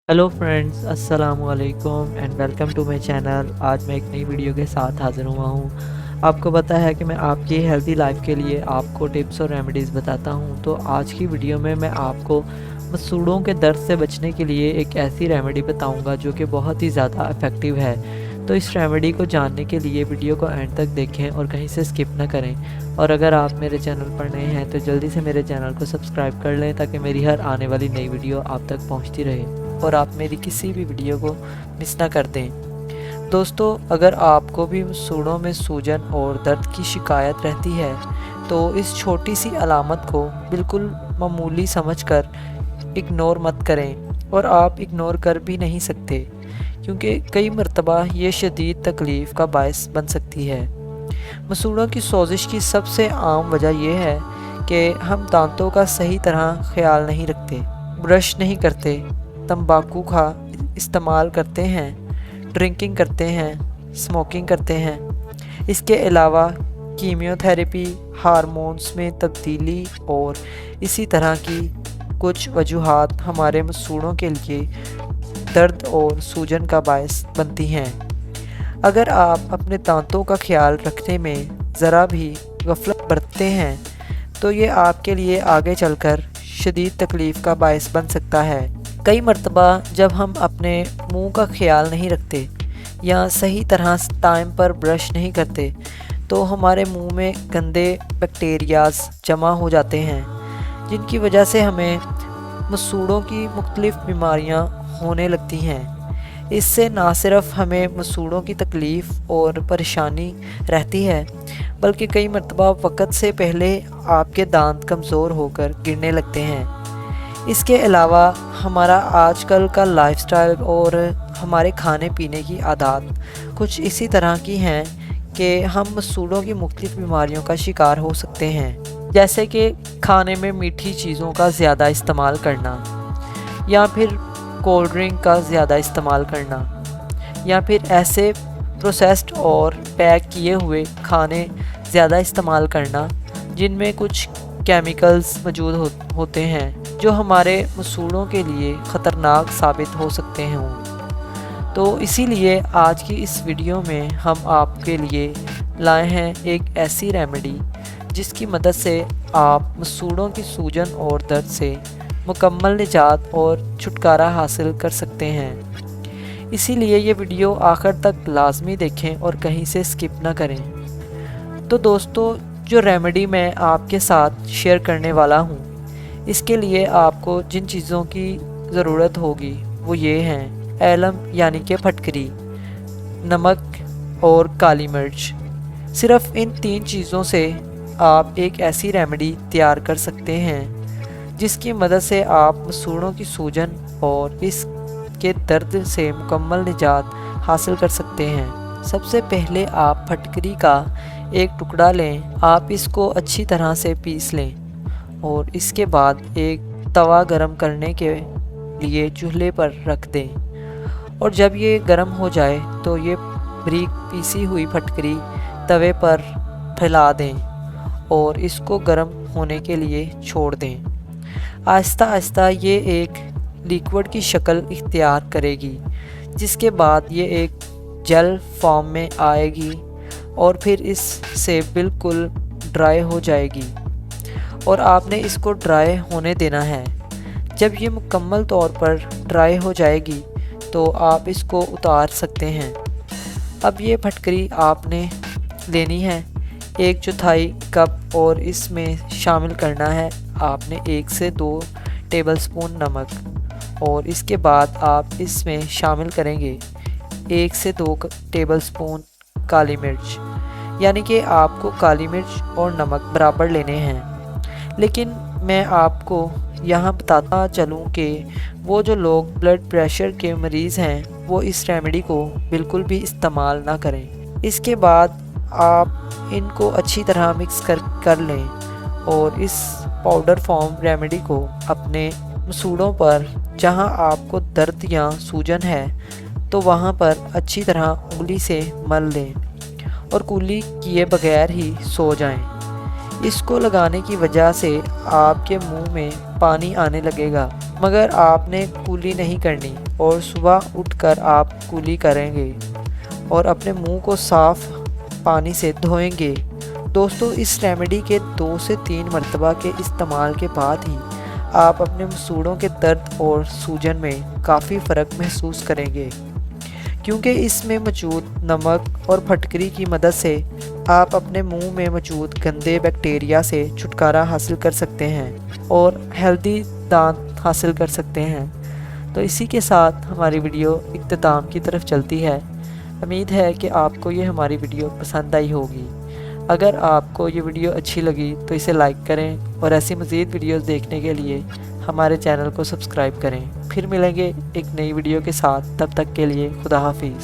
Hello friends, अस्सलाम वालेकुम and welcome to my channel. आज मैं एक नई वीडियो के साथ हाज़िर हुआ हूँ। आपको पता है कि मैं आपकी हेल्दी लाइफ के लिए आपको टिप्स और रेमेडीज़ बताता हूँ। तो आज की वीडियो में मैं आपको मसूड़ों के दर्द से बचने के लिए एक ऐसी रेमेडी बताऊँगा जो कि बहुत ही ज़्यादा इफ़ेक्टिव है। तो इस रेमेडी को जानने के लिए वीडियो को एंड तक देखें और कहीं से स्किप ना करें। और अगर आप मेरे चैनल पर नए हैं तो जल्दी से मेरे चैनल को सब्सक्राइब कर लें ताकि मेरी हर आने वाली नई वीडियो आप तक पहुँचती रहे और आप मेरी किसी भी वीडियो को मिस ना कर दें। दोस्तों, अगर आपको भी सूढ़ों में सूजन और दर्द की शिकायत रहती है तो इस छोटी सी अलामत को बिल्कुल मामूली समझकर इग्नोर मत करें। और आप इग्नोर कर भी नहीं सकते क्योंकि कई मर्तबा ये शदीद तकलीफ़ का बायस बन सकती है। मसूड़ों की सोजिश की सबसे आम वजह यह है कि हम दांतों का सही तरह ख्याल नहीं रखते, ब्रश नहीं करते, तंबाकू का इस्तेमाल करते हैं, ड्रिंकिंग करते हैं, स्मोकिंग करते हैं। इसके अलावा कीमियोथेरेपी, हार्मोन्स में तब्दीली और इसी तरह की कुछ वजूहात हमारे मसूड़ों के लिए दर्द और सूजन का बायस बनती हैं। अगर आप अपने दांतों का ख्याल रखने में ज़रा भी गफलत बरतते हैं तो ये आपके लिए आगे चलकर शदीद तकलीफ़ का बायस बन सकता है। कई मर्तबा जब हम अपने मुंह का ख्याल नहीं रखते या सही तरह टाइम पर ब्रश नहीं करते तो हमारे मुंह में गंदे बैक्टीरियाज जमा हो जाते हैं जिनकी वजह से हमें मसूड़ों की मुख्तलिफ़ बीमारियां होने लगती हैं। इससे ना सिर्फ हमें मसूड़ों की तकलीफ़ और परेशानी रहती है बल्कि कई मर्तबा वक़्त से पहले आपके दांत कमज़ोर होकर गिरने लगते हैं। इसके अलावा हमारा आजकल का लाइफस्टाइल और हमारे खाने पीने की आदत कुछ इसी तरह की हैं कि हम मसूड़ों की मुख्तलिफ़ बीमारियों का शिकार हो सकते हैं, जैसे कि खाने में मीठी चीज़ों का ज़्यादा इस्तेमाल करना या फिर कोल्ड ड्रिंक का ज़्यादा इस्तेमाल करना या फिर ऐसे प्रोसेस्ड और पैक किए हुए खाने ज़्यादा इस्तेमाल करना जिनमें कुछ केमिकल्स मौजूद होते हैं जो हमारे मसूड़ों के लिए ख़तरनाक साबित हो सकते हैं। तो इसीलिए आज की इस वीडियो में हम आपके लिए लाए हैं एक ऐसी रेमेडी जिसकी मदद से आप मसूड़ों की सूजन और दर्द से मुकम्मल निजात और छुटकारा हासिल कर सकते हैं। इसीलिए ये वीडियो आखिर तक लाजमी देखें और कहीं से स्किप ना करें। तो दोस्तों, जो रेमेडी मैं आपके साथ शेयर करने वाला हूँ इसके लिए आपको जिन चीज़ों की ज़रूरत होगी वो ये हैं: एलम यानी कि फटकरी, नमक और काली मिर्च। सिर्फ़ इन 3 चीज़ों से आप एक ऐसी रेमेडी तैयार कर सकते हैं जिसकी मदद से आप मसूड़ों की सूजन और इसके दर्द से मुकम्मल निजात हासिल कर सकते हैं। सबसे पहले आप फटकरी का एक टुकड़ा लें। आप इसको अच्छी तरह से पीस लें और इसके बाद एक तवा गरम करने के लिए चूल्हे पर रख दें और जब ये गरम हो जाए तो ये बारीक पीसी हुई फटकरी तवे पर फैला दें और इसको गरम होने के लिए छोड़ दें। आहिस्ता आहिस्ता ये एक लिक्विड की शक्ल इख्तियार करेगी जिसके बाद ये एक जेल फॉर्म में आएगी और फिर इससे बिल्कुल ड्राई हो जाएगी और आपने इसको ड्राई होने देना है। जब ये मुकम्मल तौर पर ड्राई हो जाएगी तो आप इसको उतार सकते हैं। अब ये फटकरी आपने लेनी है 1/4 कप और इसमें शामिल करना है आपने 1 से 2 टेबलस्पून नमक और इसके बाद आप इसमें शामिल करेंगे 1 से 2 टेबलस्पून काली मिर्च। यानी कि आपको काली मिर्च और नमक बराबर लेने हैं। लेकिन मैं आपको यहाँ बताता चलूँ कि वो जो लोग ब्लड प्रेशर के मरीज़ हैं वो इस रेमेडी को बिल्कुल भी इस्तेमाल ना करें। इसके बाद आप इनको अच्छी तरह मिक्स कर लें और इस पाउडर फॉर्म रेमेडी को अपने मसूड़ों पर जहाँ आपको दर्द या सूजन है तो वहाँ पर अच्छी तरह उंगली से मल लें और कुल्ली किए बगैर ही सो जाएं। इसको लगाने की वजह से आपके मुंह में पानी आने लगेगा, مگر آپ نے کولی نہیں کرنی اور صبح اٹھ کر آپ کولی کریں گے اور اپنے منہ کو صاف پانی سے دھوئیں گے۔ دوستو اس ریمیڈی کے 2 سے 3 مرتبہ کے استعمال کے بعد ہی آپ اپنے مسوڑوں کے درد اور سوجن میں کافی فرق محسوس کریں گے، کیونکہ اس میں موجود نمک اور پھٹکری کی مدد سے آپ اپنے منہ میں موجود گندے بیکٹیریا سے چھٹکارا حاصل کر سکتے ہیں اور ہیلدی دانت حاصل کر سکتے ہیں۔ تو اسی کے ساتھ ہماری ویڈیو اختتام کی طرف چلتی ہے۔ امید ہے کہ آپ کو یہ ہماری ویڈیو پسند آئی ہوگی۔ اگر آپ کو یہ ویڈیو اچھی لگی تو اسے لائک کریں اور ایسی مزید ویڈیوز دیکھنے کے لیے ہمارے چینل کو سبسکرائب کریں۔ پھر ملیں گے ایک نئی ویڈیو کے ساتھ، تب تک کے لیے خدا حافظ۔